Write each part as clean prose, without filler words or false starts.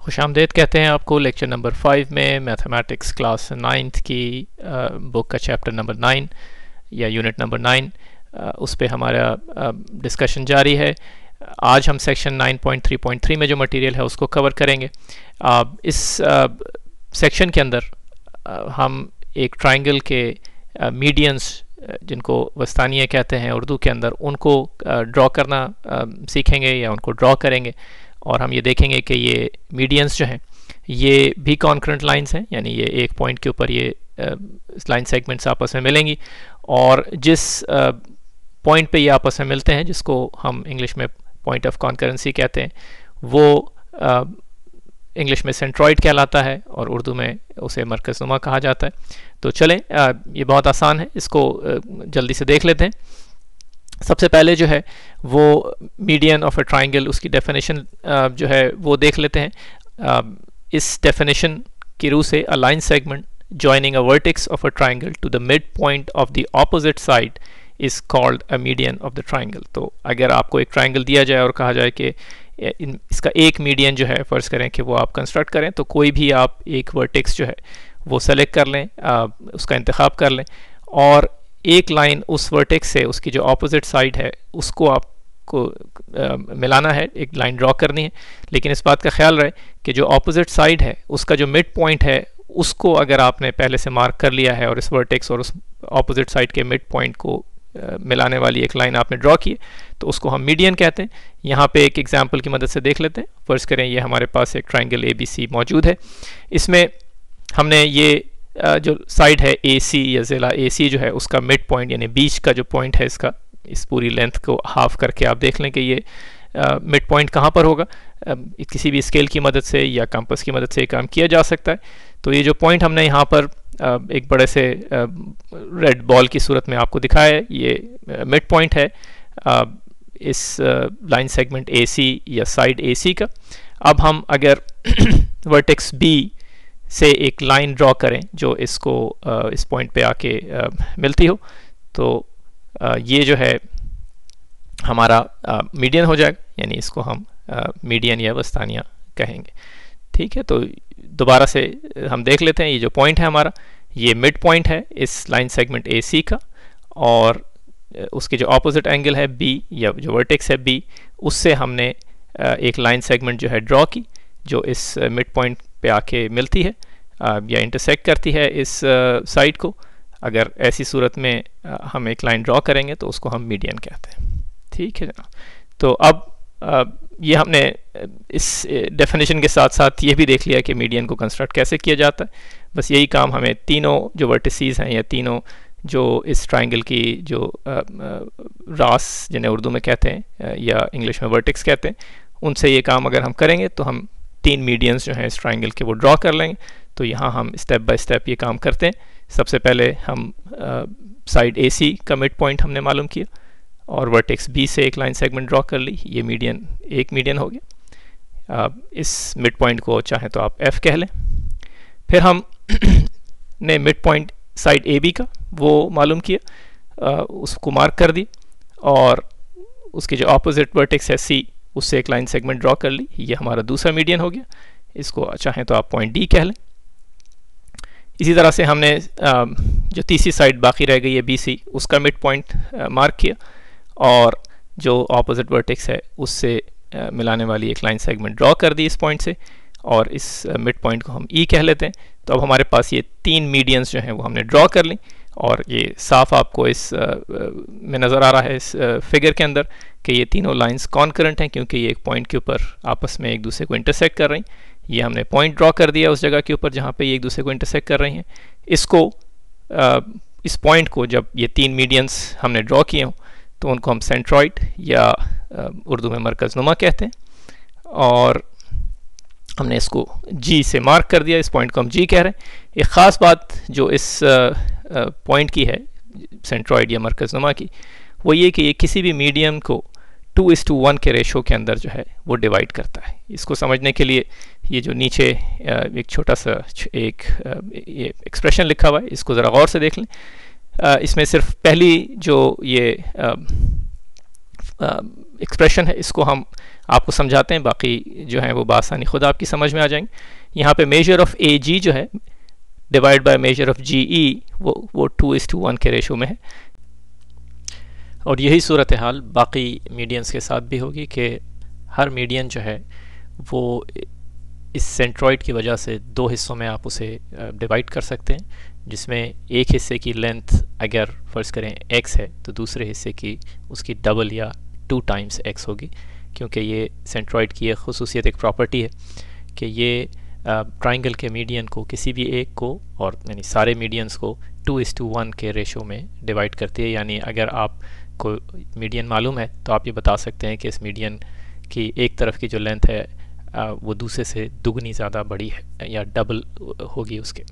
खुशामदीद कहते हैं आपको लेक्चर नंबर 5 में मैथमेटिक्स क्लास 9th की बुक का चैप्टर नंबर 9 या यूनिट नंबर 9 उस पे हमारा डिस्कशन जारी है। आज हम सेक्शन 9.3.3 में जो मटेरियल है उसको कवर करेंगे। इस सेक्शन के अंदर हम एक ट्रायंगल के मीडियंस जिनको वस्तानिया कहते हैं उर्दू के अंदर, उनको ड्रॉ करना सीखेंगे या उनको ड्रॉ करेंगे। और हम ये देखेंगे कि ये मीडियंस जो हैं ये भी कॉन्करेंट लाइंस हैं, यानी ये एक पॉइंट के ऊपर ये लाइन सेगमेंट्स आपस में मिलेंगी और जिस पॉइंट पे ये आपस में मिलते हैं, जिसको हम इंग्लिश में पॉइंट ऑफ कॉन्करेंसी कहते हैं, वो इंग्लिश में सेंट्रॉइड कहलाता है और उर्दू में उसे मरकज़नुमा कहा जाता है। तो चलें, ये बहुत आसान है, इसको जल्दी से देख लेते हैं। सबसे पहले जो है वो मीडियन ऑफ अ ट्रायंगल, उसकी डेफिनेशन जो है वो देख लेते हैं। इस डेफिनेशन की रूह से, a line segment joining a vertex of a triangle to the midpoint of the opposite side is called a median of the triangle। तो अगर आपको एक ट्रायंगल दिया जाए और कहा जाए कि इसका एक मीडियन जो है फ़र्ज़ करें कि वो आप कंस्ट्रक्ट करें, तो कोई भी आप एक वर्टेक्स जो है वो सेलेक्ट कर लें, उसका इंतखाब कर लें और एक लाइन उस वर्टेक्स से उसकी जो ऑपोजिट साइड है उसको आपको मिलाना है, एक लाइन ड्रॉ करनी है। लेकिन इस बात का ख्याल रहे कि जो ऑपोजिट साइड है उसका जो मिड पॉइंट है उसको अगर आपने पहले से मार्क कर लिया है और इस वर्टेक्स और उस ऑपोजिट साइड के मिड पॉइंट को मिलाने वाली एक लाइन आपने ड्रॉ की है, तो उसको हम मीडियन कहते हैं। यहाँ पे एक एग्जांपल की मदद से देख लेते हैं। फ़र्ज़ करें ये हमारे पास एक ट्रायंगल ABC मौजूद है। इसमें हमने ये जो साइड है AC या ज़िला AC जो है उसका मिड पॉइंट यानी बीच का जो पॉइंट है इसका, इस पूरी लेंथ को हाफ करके आप देख लें कि ये मिड पॉइंट कहाँ पर होगा। किसी भी स्केल की मदद से या कंपास की मदद से काम किया जा सकता है। तो ये जो पॉइंट हमने यहाँ पर एक बड़े से रेड बॉल की सूरत में आपको दिखाया है, ये मिड पॉइंट है इस लाइन सेगमेंट AC या साइड AC का। अब हम अगर वर्टेक्स B से एक लाइन ड्रॉ करें जो इसको इस पॉइंट पे आके मिलती हो, तो ये जो है हमारा मीडियन हो जाएगा, यानी इसको हम मीडियन या वस्तानिया कहेंगे। ठीक है, तो दोबारा से हम देख लेते हैं। ये जो पॉइंट है हमारा, ये मिड पॉइंट है इस लाइन सेगमेंट AC का और उसके जो ऑपोजिट एंगल है B या जो वर्टेक्स है B, उससे हमने एक लाइन सेगमेंट जो है ड्रॉ की जो इस मिड पॉइंट पे आके मिलती है या इंटरसेक्ट करती है इस साइड को। अगर ऐसी सूरत में हम एक लाइन ड्रॉ करेंगे तो उसको हम मीडियन कहते हैं। ठीक है जनाब। तो अब ये हमने इस डेफिनेशन के साथ साथ ये भी देख लिया कि मीडियन को कंस्ट्रक्ट कैसे किया जाता है। बस यही काम हमें तीनों जो वर्टिसेस हैं या तीनों जो इस ट्रायंगल की जो रास जिन्हें उर्दू में कहते हैं या इंग्लिश में वर्टेक्स कहते हैं, उनसे ये काम अगर हम करेंगे तो हम तीन मीडियंस जो हैं इस ट्रायंगल के वो ड्रॉ कर लेंगे। तो यहाँ हम स्टेप बाय स्टेप ये काम करते हैं। सबसे पहले हम साइड AC का मिड पॉइंट हमने मालूम किया और वर्टेक्स B से एक लाइन सेगमेंट ड्रॉ कर ली, ये मीडियन एक मीडियन हो गया। इस मिड पॉइंट को चाहे तो आप F कह लें। फिर हम ने मिड पॉइंट साइड AB का वो मालूम किया, उसको मार्क कर दी और उसके जो ऑपोजिट वर्टेक्स है C, उससे एक लाइन सेगमेंट ड्रॉ कर ली, ये हमारा दूसरा मीडियन हो गया। इसको चाहें तो आप पॉइंट D कह लें। इसी तरह से हमने जो तीसरी साइड बाकी रह गई है BC, उसका मिड पॉइंट मार्क किया और जो ऑपोजिट वर्टेक्स है उससे मिलाने वाली एक लाइन सेगमेंट ड्रॉ कर दी इस पॉइंट से और इस मिड पॉइंट को हम E कह लेते हैं। तो अब हमारे पास ये तीन मीडियंस जो हैं वो हमने ड्रॉ कर ली और ये साफ आपको इस में नज़र आ रहा है इस फिगर के अंदर कि ये तीनों लाइंस कॉन्करेंट हैं क्योंकि ये एक पॉइंट के ऊपर आपस में एक दूसरे को इंटरसेक्ट कर रही हैं। ये हमने पॉइंट ड्रॉ कर दिया उस जगह के ऊपर जहाँ पे ये एक दूसरे को इंटरसेक्ट कर रही हैं। इसको इस पॉइंट को जब ये तीन मीडियंस हमने ड्रॉ किए हों तो उनको हम सेंट्रॉइड या उर्दू में मरकज़नुमा कहते हैं और हमने इसको G से मार्क कर दिया, इस पॉइंट को हम G कह रहे हैं। एक ख़ास बात जो इस पॉइंट की है सेंट्रॉइड या मरकज़नुमा की, वो ये कि ये किसी भी मीडियम को 2:1 के रेशो के अंदर जो है वो डिवाइड करता है। इसको समझने के लिए ये जो नीचे एक छोटा सा एक ये एक्सप्रेशन लिखा हुआ है, इसको ज़रा गौर से देख लें। इसमें सिर्फ पहली जो ये एक्सप्रेशन है इसको हम आपको समझाते हैं, बाकी जो है वो बासानी खुद आपकी समझ में आ जाएंगे। यहाँ पे मेजर ऑफ ए जी जो है डिवाइड बाय मेजर ऑफ जी ई वो 2:1 के रेशो में है। और यही सूरत हाल बाकी मीडियंस के साथ भी होगी कि हर मीडियन जो है वो इस सेंट्रॉइड की वजह से दो हिस्सों में आप उसे डिवाइड कर सकते हैं, जिसमें एक हिस्से की लेंथ अगर फ़र्ज़ करें x है तो दूसरे हिस्से की उसकी डबल या 2 टाइम्स x होगी, क्योंकि ये सेंट्रॉइड की एक खुसूसियत, एक प्रॉपर्टी है कि ये ट्राइंगल के मीडियन को किसी भी एक को और यानी सारे मीडियंस को 2:1 के रेशो में डिवाइड करती है। यानी अगर आपको मीडियन मालूम है तो आप ये बता सकते हैं कि इस मीडियन की एक तरफ की जो लेंथ है वो दूसरे से दुगनी ज़्यादा बड़ी है या डबल होगी उसके।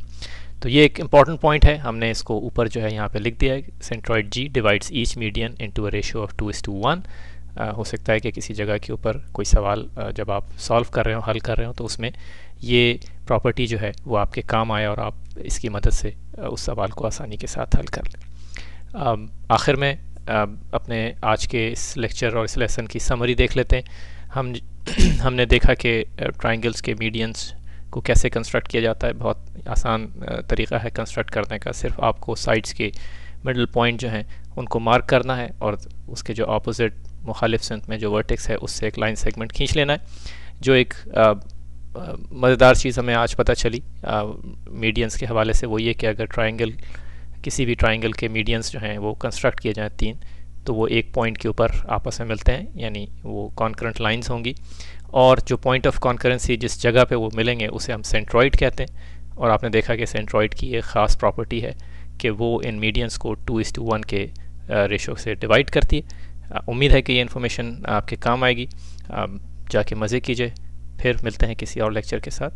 तो ये एक इम्पॉर्टेंट पॉइंट है, हमने इसको ऊपर जो है यहाँ पे लिख दिया है। Centroid G divides each median into a ratio of 2:1। हो सकता है कि किसी जगह के ऊपर कोई सवाल जब आप सॉल्व कर रहे हो, हल कर रहे हो, तो उसमें ये प्रॉपर्टी जो है वो आपके काम आए और आप इसकी मदद से उस सवाल को आसानी के साथ हल कर लें। आखिर में अपने आज के इस लेक्चर और इस लेसन की समरी देख लेते हैं। हमने देखा कि ट्राइंगल्स के मीडियंस को कैसे कंस्ट्रक्ट किया जाता है। बहुत आसान तरीका है कंस्ट्रक्ट करने का, सिर्फ आपको साइड्स के मिडल पॉइंट जो हैं उनको मार्क करना है और उसके जो ऑपोजिट मुखालिफ सिमत में जो वर्टेक्स है उससे एक लाइन सेगमेंट खींच लेना है। जो एक मज़ेदार चीज़ हमें आज पता चली मीडियंस के हवाले से वो ये कि अगर ट्राइंगल, किसी भी ट्राइंगल के मीडियंस जो हैं वो कंस्ट्रक्ट किए जाएँ 3, तो वो एक पॉइंट के ऊपर आपस में मिलते हैं, यानी वो कॉन्करेंट लाइंस होंगी। और जो पॉइंट ऑफ कॉन्करेंसी जिस जगह पे वो मिलेंगे उसे हम सेंट्रॉइड कहते हैं। और आपने देखा कि सेंट्रॉइड की एक ख़ास प्रॉपर्टी है कि वो इन मीडियंस को 2:1 के रेशो से डिवाइड करती है। उम्मीद है कि ये इन्फॉर्मेशन आपके काम आएगी। जाके मज़े कीजिए, फिर मिलते हैं किसी और लेक्चर के साथ।